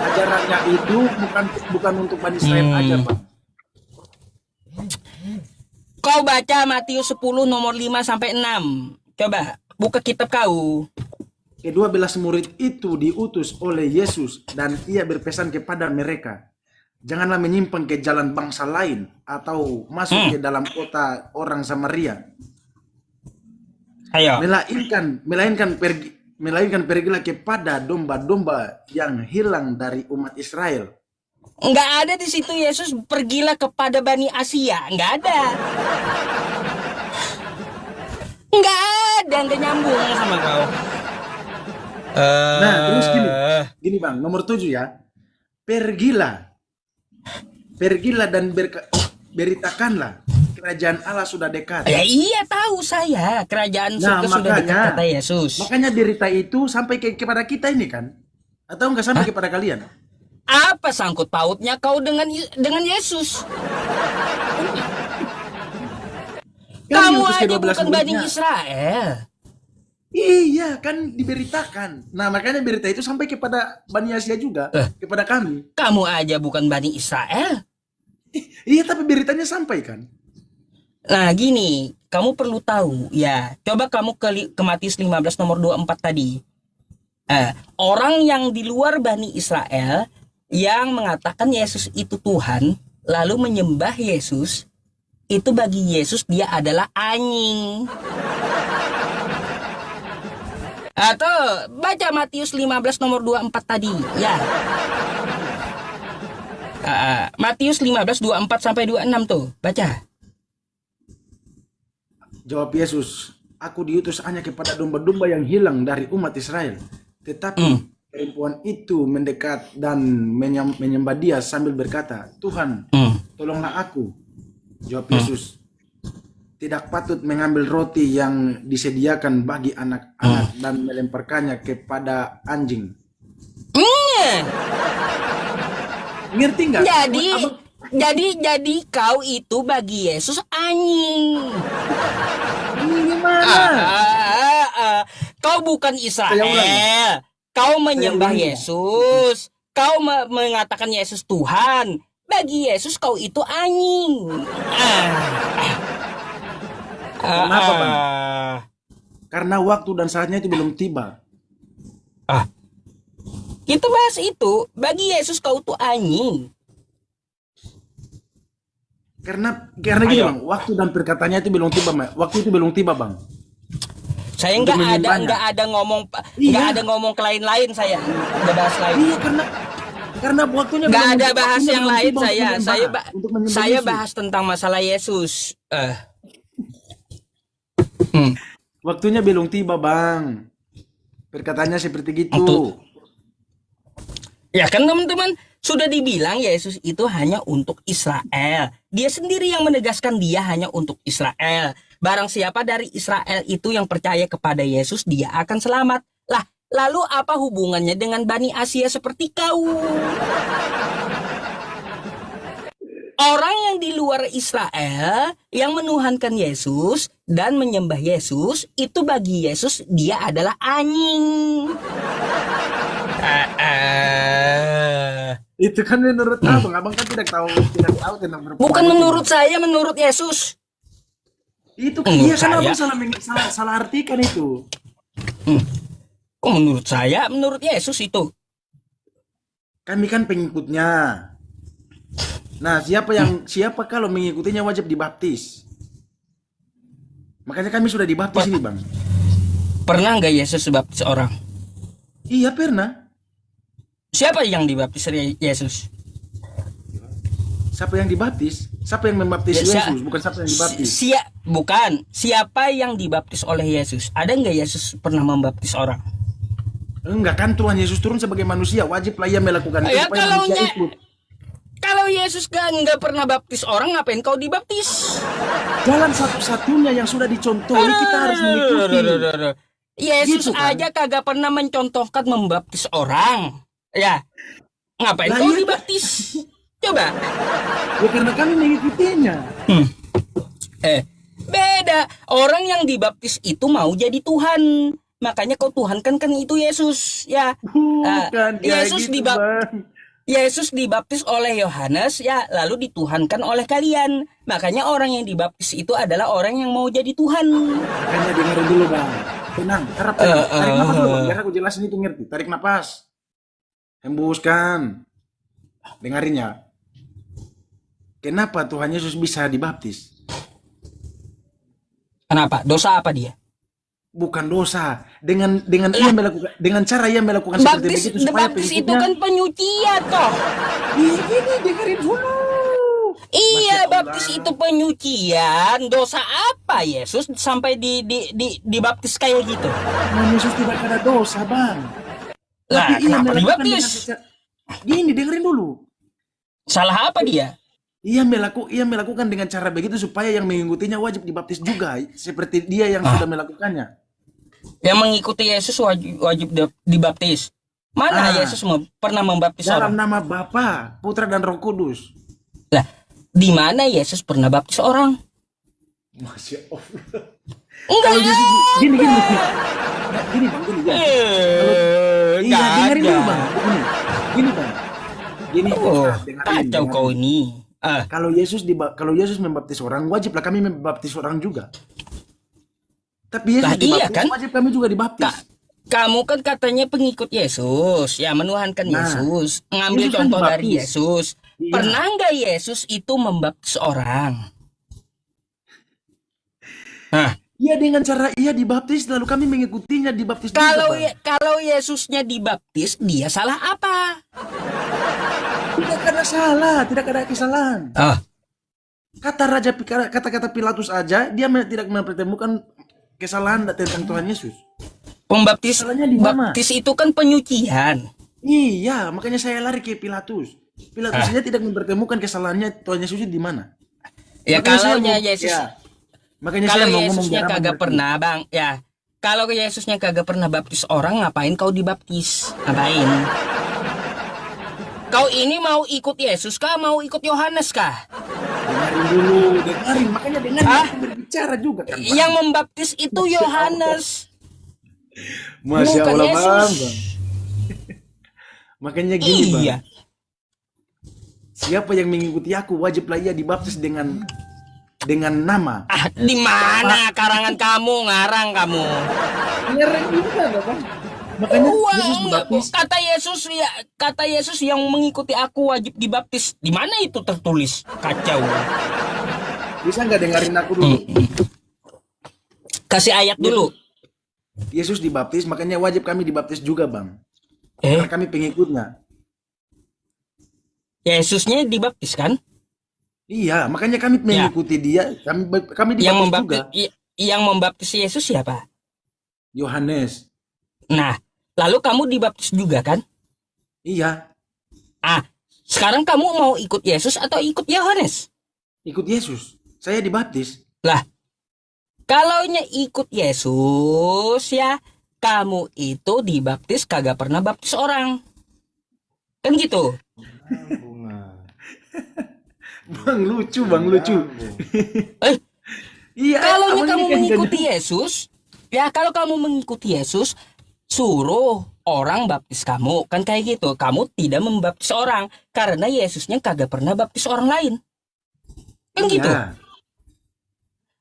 Ajarannya itu bukan untuk Bani Israel aja bang. Kau baca Matius 10 nomor 5 sampai 6. Coba buka kitab kau. Kedua belas murid itu diutus oleh Yesus dan ia berpesan kepada mereka, janganlah menyimpang ke jalan bangsa lain atau masuk ke dalam kota orang Samaria. Ayo. Melainkan pergilah kepada domba-domba yang hilang dari umat Israel. Nggak ada di situ Yesus pergilah kepada Bani Asia. Nggak ada. Nggak ada, nggak nyambung sama kau. Nah, terus gini bang, nomor 7 ya. Pergilah dan beritakanlah kerajaan Allah sudah dekat. Ya iya tahu saya, kerajaan surga sudah dekat kata Yesus. Makanya berita itu sampai kepada kita ini kan? Atau nggak sampai kepada kalian? Apa sangkut pautnya kau dengan Yesus? Kamu aja bukan Bani Israel. Iya kan diberitakan. Nah makanya berita itu sampai kepada Bani Asia juga, kepada kami. Kamu aja bukan Bani Israel. Iya tapi beritanya sampai kan. Nah gini, kamu perlu tahu ya. Coba kamu ke Matius 15 nomor 24 tadi. Orang yang di luar Bani Israel yang mengatakan Yesus itu Tuhan, lalu menyembah Yesus, itu bagi Yesus dia adalah anjing. Atau baca Matius 15 nomor 24 tadi, ya. Matius 15 24 sampai 26 tuh, baca. Jawab Yesus, aku diutus hanya kepada domba-domba yang hilang dari umat Israel. Tetapi perempuan itu mendekat dan menyembah dia sambil berkata, Tuhan, tolonglah aku. Jawab Yesus, tidak patut mengambil roti yang disediakan bagi anak-anak dan melemparkannya kepada anjing. Ngerti nggak? Jadi kau itu bagi Yesus anjing. Ini gimana? Kau bukan Israel. Kau menyembah Yesus. Kau mengatakan Yesus Tuhan. Bagi Yesus kau itu anjing. Kenapa bang? Karena waktu dan saatnya itu belum tiba. Kita bahas itu. Bagi Yesus kau itu anjing. Karena gini bang, waktu dan perkataannya itu belum tiba, waktu itu belum tiba bang. Saya nggak ada ngomong ke lain-lain saya. Nggak bahas lain. Iya karena waktunya nggak ada bahas yang lain saya bahas tentang masalah Yesus. Waktunya belum tiba bang. Perkataannya seperti gitu. Ya kan teman-teman, sudah dibilang Yesus itu hanya untuk Israel. Dia sendiri yang menegaskan dia hanya untuk Israel. Barang siapa dari Israel itu yang percaya kepada Yesus, dia akan selamat. Lah, lalu apa hubungannya dengan Bani Asia seperti kau? Orang yang di luar Israel yang menuhankan Yesus dan menyembah Yesus, itu bagi Yesus dia adalah anjing. Itu kan menurut abang kan tidak tahu tentang perempuan. Bukan menurut saya, menurut Yesus. Itu kan iya kan abang salah artikan itu. Kok menurut saya, menurut Yesus itu. Kami kan pengikutnya. Nah, siapa kalau mengikutinya wajib dibaptis. Makanya kami sudah dibaptis ini, Bang. Pernah nggak Yesus baptis orang? Iya, pernah. Siapa yang dibaptis Yesus? Siapa yang dibaptis? Siapa yang membaptis Yesus? Bukan siapa yang dibaptis. Bukan. Siapa yang dibaptis oleh Yesus? Ada nggak Yesus pernah membaptis orang? Enggak kan, Tuhan Yesus turun sebagai manusia, wajiblah ia melakukan itu supaya manusia ikut. Kalau Yesus nggak pernah baptis orang, ngapain kau dibaptis? Jalan satu-satunya yang sudah dicontohi kita harus mengikuti. Yesus Gitu kan? aja kagak pernah mencontohkan membaptis orang. Ya, ngapain Lah kau iya. dibaptis? Coba. Ya karena kami mengikutinya. Beda. Orang yang dibaptis itu mau jadi Tuhan. Makanya kau Tuhan kan itu Yesus. Ya. Bukan kayak Yesus gitu, Bang. Yesus dibaptis oleh Yohanes, ya, lalu dituhankan oleh kalian. Makanya orang yang dibaptis itu adalah orang yang mau jadi Tuhan. Makanya dengerin dulu, Bang. Tenang, tarik nafas dulu, Bang. Biar aku jelasin itu ngerti. Tarik nafas. Hembuskan. Dengerin ya. Kenapa Tuhan Yesus bisa dibaptis? Kenapa? Dosa apa dia? Bukan dosa. Dengan ia melakukan, dengan cara ia melakukan seperti begitu supaya Baptis itu pengikutnya. kan penyucian toh. Ini dengerin dulu. Iya, Masya Allah. baptis itu penyucian. Dosa apa Yesus sampai dibaptis kayak gitu? Tuhan Yesus tidak ada dosa, Bang. Lah, Tapi ia kenapa melakukan dengan dibaptis? Gini, dengerin dulu. Salah apa dia? Ia melakukan dengan cara begitu supaya yang mengikutinya wajib dibaptis juga, seperti dia yang sudah melakukannya. Yang mengikuti Yesus wajib dibaptis. Mana Yesus pernah membaptis Dalam orang? nama Bapa, Putra dan Roh Kudus. Lah, di mana Yesus pernah baptis orang? Masya Allah. Enggak. Kalau Yesus gini. Nah, gini Bang, gini. Iya, Enggak dengerin ada. dulu Bang. Gini Bang. Gini, Oh, dengerin. kacau kau ini. Kalau Yesus membaptis orang, wajiblah kami membaptis orang juga. Tapi Yesus Lah, iya dibaptis, kan? wajib kami juga dibaptis. Kamu kan katanya pengikut Yesus, ya menuhankan Nah, Yesus, ngambil Yesus kan contoh dari dibaptis. Yesus. Iya. Pernah nggak Yesus itu membaptis orang? Nah, Iya, dengan cara ia dibaptis, lalu kami mengikutinya dibaptis juga, Bang. kalau Yesusnya dibaptis, dia salah apa? Tidak ada salah, tidak ada kesalahan. Kata-kata Pilatus aja, dia tidak mempertemukan kesalahan tentang Tuhan Yesus. Salahnya di mana? Baptis itu kan penyucian. Iya, makanya saya lari ke Pilatus. Pilatus saja tidak mempertemukan kesalahannya Tuhan Yesus di mana. Ya Makanya saya kalau mau- Yesus, ya. Makanya kalau saya mau ngomong Yesusnya biar aman kagak ngerti. pernah, Bang, ya. Kalau Yesusnya kagak pernah baptis orang, ngapain kau dibaptis? Ngapain? Kau ini mau ikut Yesus kah? Mau ikut Yohanes kah? Dengarin dulu, dengarin. Makanya dengarin aku berbicara juga kan. Bang. Yang membaptis itu Yohanes. Masya bukan Allah, Yesus. Bang. Makanya gini, Bang. Iya. Siapa yang mengikuti aku wajiblah ia dibaptis dengan nama. Di mana karangan kamu, ngarang kamu? Ngereng juga, Bang. Makanya Yesus Wah, dibaptis. kata Yesus yang mengikuti aku wajib dibaptis. Di mana itu tertulis? Kacau. Bisa nggak dengerin aku dulu? Kasih ayat dulu. Yesus dibaptis, makanya wajib kami dibaptis juga, Bang. Karena kami pengikutnya. Yesusnya dibaptis kan? Iya, makanya kami mengikuti dia. Kami dibaptis juga. Yang membaptis Yesus siapa? Yohanes. Nah, lalu kamu dibaptis juga kan? Iya, Sekarang kamu mau ikut Yesus atau ikut Yohanes? ikut Yesus. Saya dibaptis. Lah, kalaunya ikut Yesus ya, kamu itu dibaptis kagak pernah baptis orang. Kan gitu. Bang lucu, Bang lucu. Eh, Iya, Kalau abang kamu ini kan mengikuti Yesus, ya kalau kamu mengikuti Yesus, suruh orang baptis kamu, kan kayak gitu. Kamu tidak membaptis orang karena Yesusnya kagak pernah baptis orang lain. Kan Iya. gitu.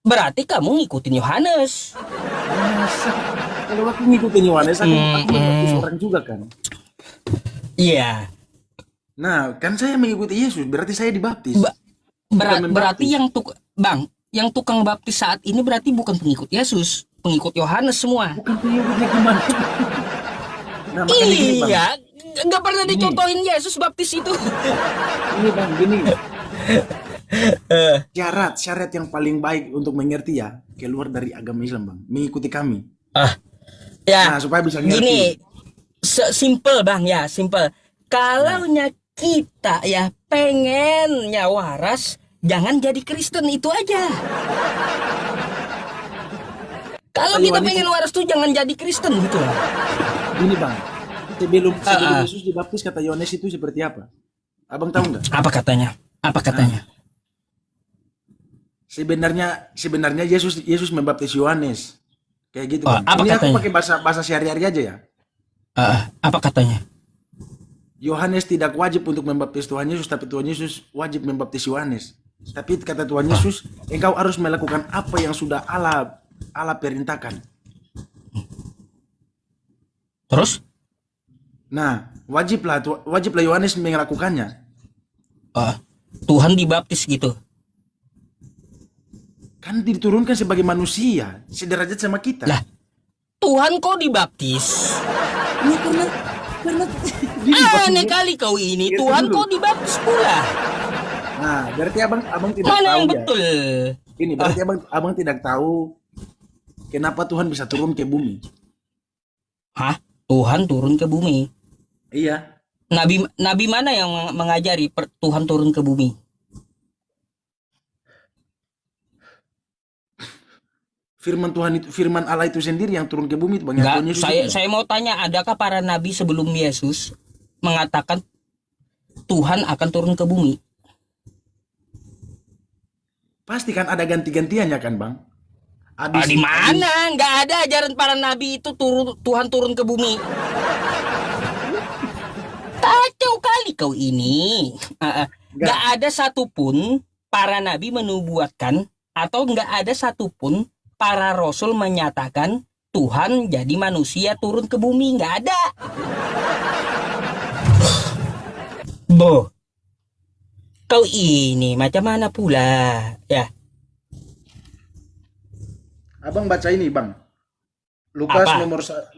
Berarti kamu ngikutin Yohanes. Masa? Kalau aku ngikutin Yohanes, aku membaptis orang juga kan. Iya. Nah, kan saya mengikuti Yesus, berarti saya dibaptis. Berarti membaptis. yang tukang baptis saat ini berarti bukan pengikut Yesus, pengikut Yohanes semua. Bukan pengikutnya gimana? Nah, makanya gini, Bang. Iya, nggak pernah dicontohin Yesus baptis itu. Ini, Bang, gini. Syarat yang paling baik untuk mengerti ya, keluar dari agama Islam, Bang. Mengikuti kami. Ya, Nah, supaya bisa ngerti. gini, simple Bang ya, simple. kita ya pengennya waras, jangan jadi Kristen, itu aja. Kalau kita pengen waras tuh jangan jadi Kristen gitu lah. Ini bang, sebelum Yesus dibaptis kata Yohanes itu seperti apa? Abang tahu nggak? Apa katanya? Apa katanya? Sebenarnya Yesus membaptis Yohanes. Kayak gitu. Oh, Bang. apa Ini katanya? aku pakai bahasa sehari-hari aja ya. Apa katanya? Yohanes tidak wajib untuk membaptis Tuhan Yesus, tapi Tuhan Yesus wajib membaptis Yohanes. Tapi kata Tuhan Yesus, engkau harus melakukan apa yang sudah Allah perintahkan. Terus? Nah, wajiblah Yohanes melakukannya. Tuhan dibaptis gitu. Kan diturunkan sebagai manusia, sederajat sama kita. Lah, Tuhan kok dibaptis? Ini karena Aneh kali kau ini. Lihat Tuhan dulu. kok dibaptis pula? Nah, berarti abang tidak Mana tahu yang ya. betul? Ini berarti abang tidak tahu kenapa Tuhan bisa turun ke bumi. Hah? Tuhan turun ke bumi? Iya. Nabi mana yang mengajari Tuhan turun ke bumi? Firman Allah itu sendiri yang turun ke bumi itu Bang. Enggak, Tuhan Yesus itu. saya mau tanya, adakah para nabi sebelum Yesus mengatakan Tuhan akan turun ke bumi? Pasti kan ada ganti-gantiannya kan Bang. Di mana? Nggak ada ajaran para nabi itu Tuhan turun ke bumi. Kacau kali kau ini. Nggak ada satupun para nabi menubuatkan, atau nggak ada satupun para rasul menyatakan Tuhan jadi manusia turun ke bumi. Nggak ada. Boh, kau ini macam mana pula ya? Abang baca ini Bang. Lukas Apa?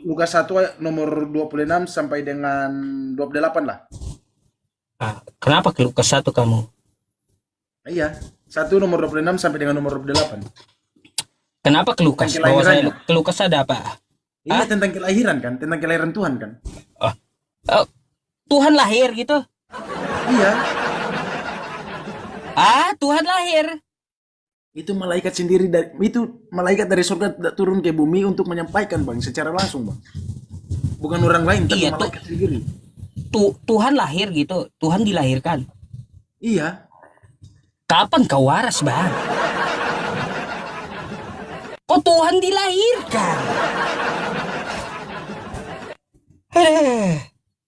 Lukas 1 nomor 26 sampai dengan 28 lah. Kenapa ke Lukas 1 kamu? Iya. 1 nomor 26 sampai dengan nomor 28. Kenapa ke Lukas? Tentang Bahwa saya kelahirannya. ke Lukas ada apa? Ini tentang kelahiran kan, tentang kelahiran Tuhan kan. Tuhan lahir gitu? Iya. Tuhan lahir. Itu malaikat dari surga turun ke bumi untuk menyampaikan Bang secara langsung Bang. Bukan orang lain tapi Iya, malaikat sendiri. Tuhan lahir gitu. Tuhan dilahirkan. Iya. Kapan kau waras, Bang? Kok Tuhan dilahirkan?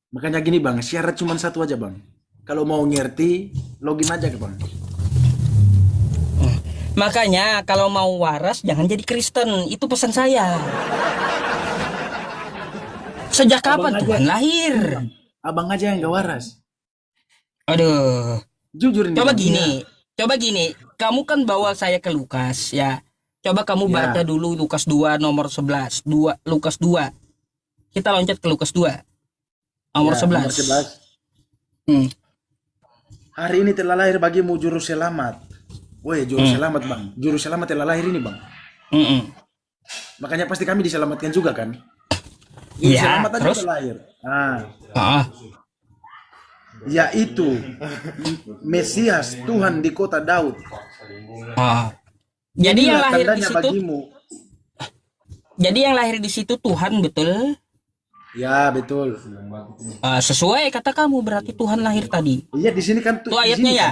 Makanya gini Bang, syarat cuma satu aja Bang. Kalau mau ngerti, login aja ke Bang. Makanya kalau mau waras jangan jadi Kristen. Itu pesan saya. Sejak kapan Abang Tuhan aja. lahir? Abang aja yang gak waras. Aduh. Jujur ini Coba Bang. gini. Kamu kan bawa saya ke Lukas ya. Coba kamu Ya. baca dulu Lukas 2 nomor 11. Lukas 2. Kita loncat ke Lukas 2. Nomor Ya, 11. nomor 11. Hari ini telah lahir bagimu juru selamat. Woi, juru selamat Bang. Juru selamat telah lahir ini Bang. Makanya pasti kami diselamatkan juga kan? Juru Iya, selamat aja terus? telah lahir. Nah, Ah. yaitu Mesias Tuhan di kota Daud. Jadi yang Inilah lahir di tandanya situ, bagimu. jadi yang lahir di situ Tuhan, betul? Ya, betul. Sesuai kata kamu, berarti Tuhan lahir tadi. Iya, di sini kan Itu ayatnya ya?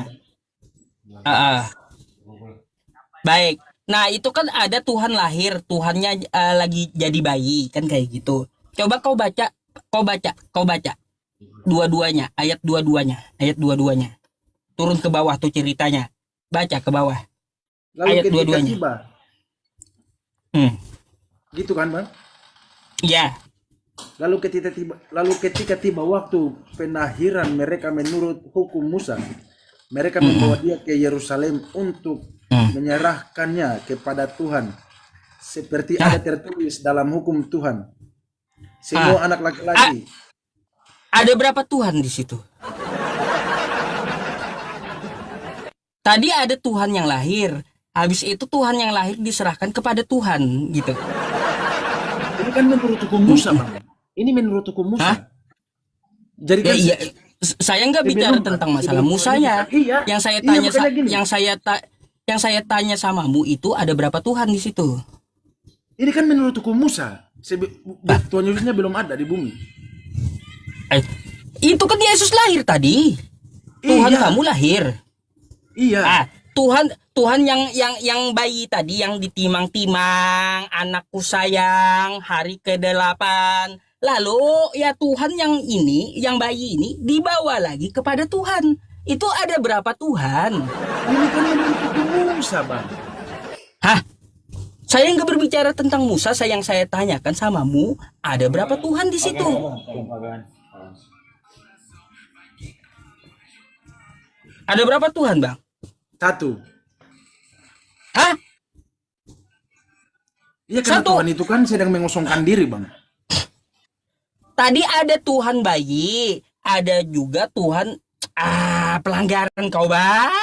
Baik. Nah, itu kan ada Tuhan lahir, Tuhannya lagi jadi bayi, kan kayak gitu. Coba kau baca dua-duanya, ayat dua-duanya. Turun ke bawah tuh ceritanya. Baca ke bawah. Lalu Ayat ketika dua-duanya. tiba, gitu kan Bang? Ya. Lalu ketika tiba waktu penahiran mereka menurut hukum Musa, mereka membawa dia ke Yerusalem untuk menyerahkannya kepada Tuhan, seperti ada tertulis dalam hukum Tuhan. Semua anak laki-laki. Ada berapa Tuhan di situ? Tadi ada Tuhan yang lahir. Habis itu Tuhan yang lahir diserahkan kepada Tuhan, gitu. Ini kan menurut hukum Musa, Bang. Ini menurut hukum Musa. Jadi kan Ya, iya. Saya nggak bicara tentang masalah Musanya. Iya. Yang saya Iya, tanya makanya gini. yang saya tanya samamu itu ada berapa Tuhan di situ? Ini kan menurut hukum Musa. Tuhan Yesusnya belum ada di bumi. Itu kan Yesus lahir tadi. Tuhan Iya. kamu lahir. Iya. Tuhan yang bayi tadi yang ditimang-timang, anakku sayang, hari ke-8. Lalu ya Tuhan yang bayi ini dibawa lagi kepada Tuhan. Itu ada berapa Tuhan? Ini kan menurut hukum Musa, Bang. Hah? Saya nggak berbicara tentang Musa, yang saya tanyakan samamu, ada berapa Tuhan di situ? Ada berapa Tuhan, Bang? 1. Hah? Iya, karena 1. Tuhan itu kan sedang mengosongkan diri, Bang. Tadi ada Tuhan bayi, ada juga Tuhan pelanggaran kau, Bang.